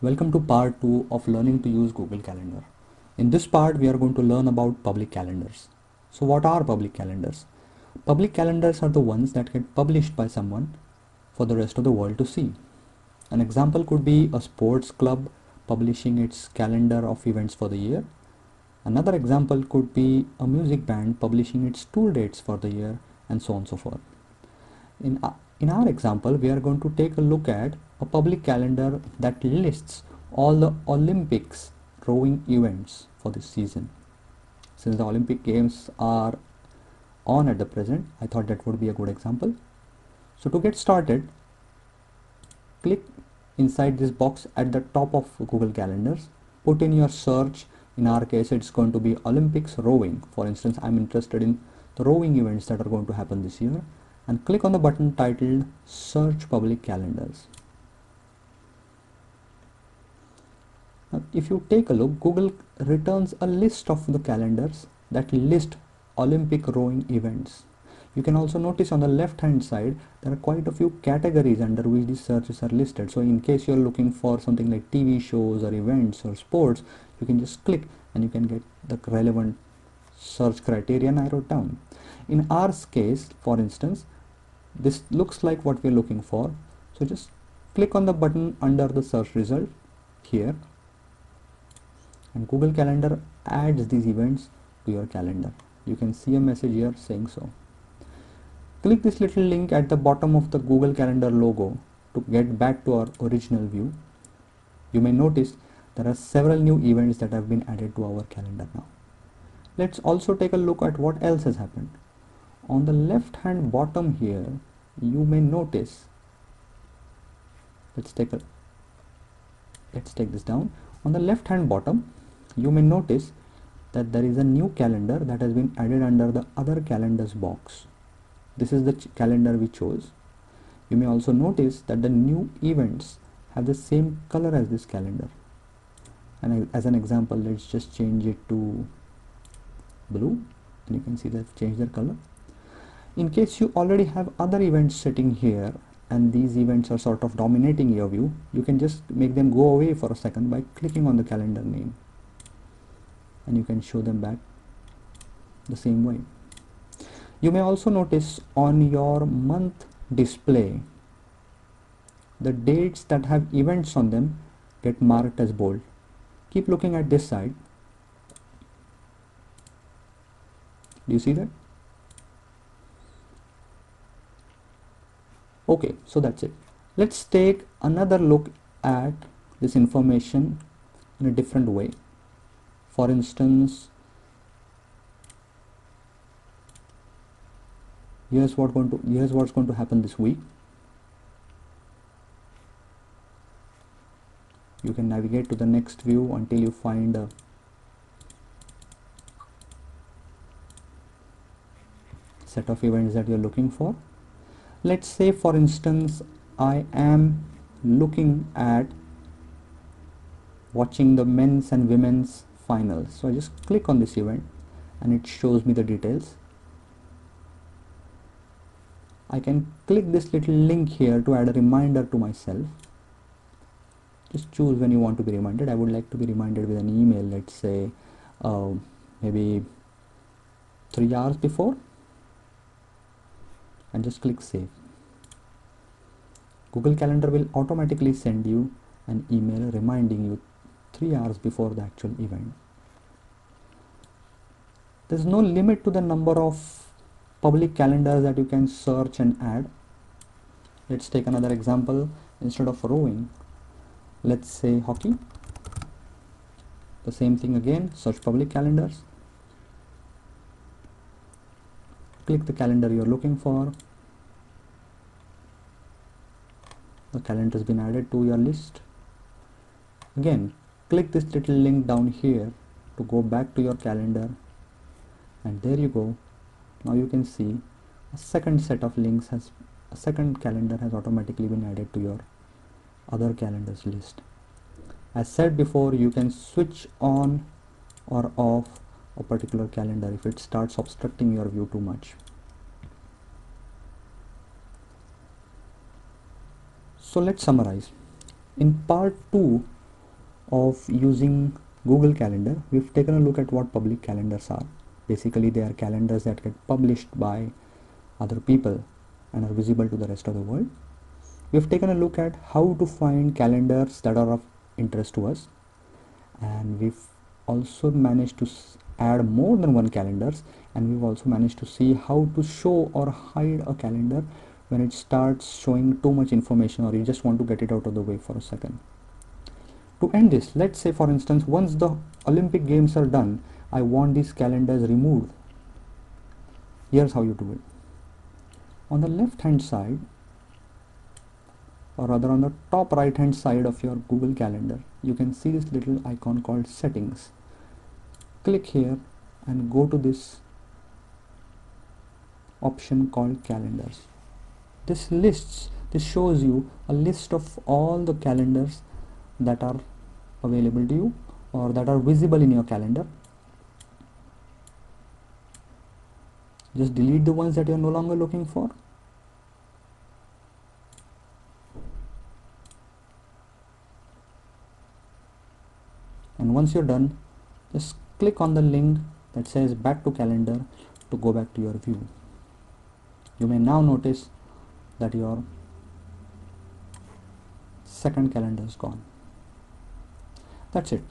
Welcome to part 2 of learning to use Google Calendar. In this part, we are going to learn about public calendars. So what are public calendars? Public calendars are the ones that get published by someone for the rest of the world to see. An example could be a sports club publishing its calendar of events for the year. Another example could be a music band publishing its tour dates for the year, and so on and so forth. In our example, we are going to take a look at a public calendar that lists all the Olympics rowing events for this season. Since the Olympic Games are on at the present, I thought that would be a good example. So to get started, click inside this box at the top of Google Calendars, put in your search. In our case, it's going to be Olympics rowing. For instance, I'm interested in the rowing events that are going to happen this year, and click on the button titled Search Public Calendars. Now, if you take a look, Google returns a list of the calendars that list Olympic rowing events. You can also notice on the left hand side there are quite a few categories under which these searches are listed. So in case you're looking for something like TV shows or events or sports, you can just click and you can get the relevant search criteria narrowed down. In our case, for instance, this looks like what we're looking for. So just click on the button under the search result here, and Google Calendar adds these events to your calendar. You can see a message here saying so. Click this little link at the bottom of the Google Calendar logo to get back to our original view. You may notice there are several new events that have been added to our calendar now. Let's also take a look at what else has happened. On the left hand bottom here, you may notice, let's take this down. On the left hand bottom, you may notice that there is a new calendar that has been added under the other calendars box. This is the calendar we chose. You may also notice that the new events have the same color as this calendar. And as an example, let's just change it to blue, and you can see they've changed their color. In case you already have other events sitting here and these events are sort of dominating your view, you can just make them go away for a second by clicking on the calendar name, and you can show them back the same way. You may also notice on your month display, the dates that have events on them get marked as bold. Keep looking at this side. Do you see that? Okay, so that's it. Let's take another look at this information in a different way. For instance, here's what's going to happen this week. You can navigate to the next view until you find a set of events that you're looking for. Let's say, for instance, I am looking at watching the men's and women's finals. So I just click on this event and it shows me the details. I can click this little link here to add a reminder to myself. Just choose when you want to be reminded. I would like to be reminded with an email, let's say maybe 3 hours before, and just click save. Google Calendar will automatically send you an email reminding you 3 hours before the actual event. There's no limit to the number of public calendars that you can search and add. Let's take another example. Instead of rowing, let's say hockey. The same thing again, search public calendars. Click the calendar you're looking for. The calendar has been added to your list. Again, click this little link down here to go back to your calendar, and there you go. Now you can see a second set of links a second calendar has automatically been added to your other calendars list. As said before, you can switch on or off a particular calendar if it starts obstructing your view too much. So let's summarize. In part 2, of using Google Calendar, we've taken a look at what public calendars are. Basically, they are calendars that get published by other people and are visible to the rest of the world. We've taken a look at how to find calendars that are of interest to us, and we've also managed to add more than one calendars, and we've also managed to see how to show or hide a calendar when it starts showing too much information or you just want to get it out of the way for a second. To end this, let's say for instance, once the Olympic Games are done, I want these calendars removed. Here's how you do it. On the left hand side, or rather on the top right hand side of your Google Calendar, you can see this little icon called settings. Click here and go to this option called calendars. This shows you a list of all the calendars that are available to you or that are visible in your calendar. Just delete the ones that you are no longer looking for. And once you're done, just click on the link that says back to calendar to go back to your view. You may now notice that your second calendar is gone. That's it.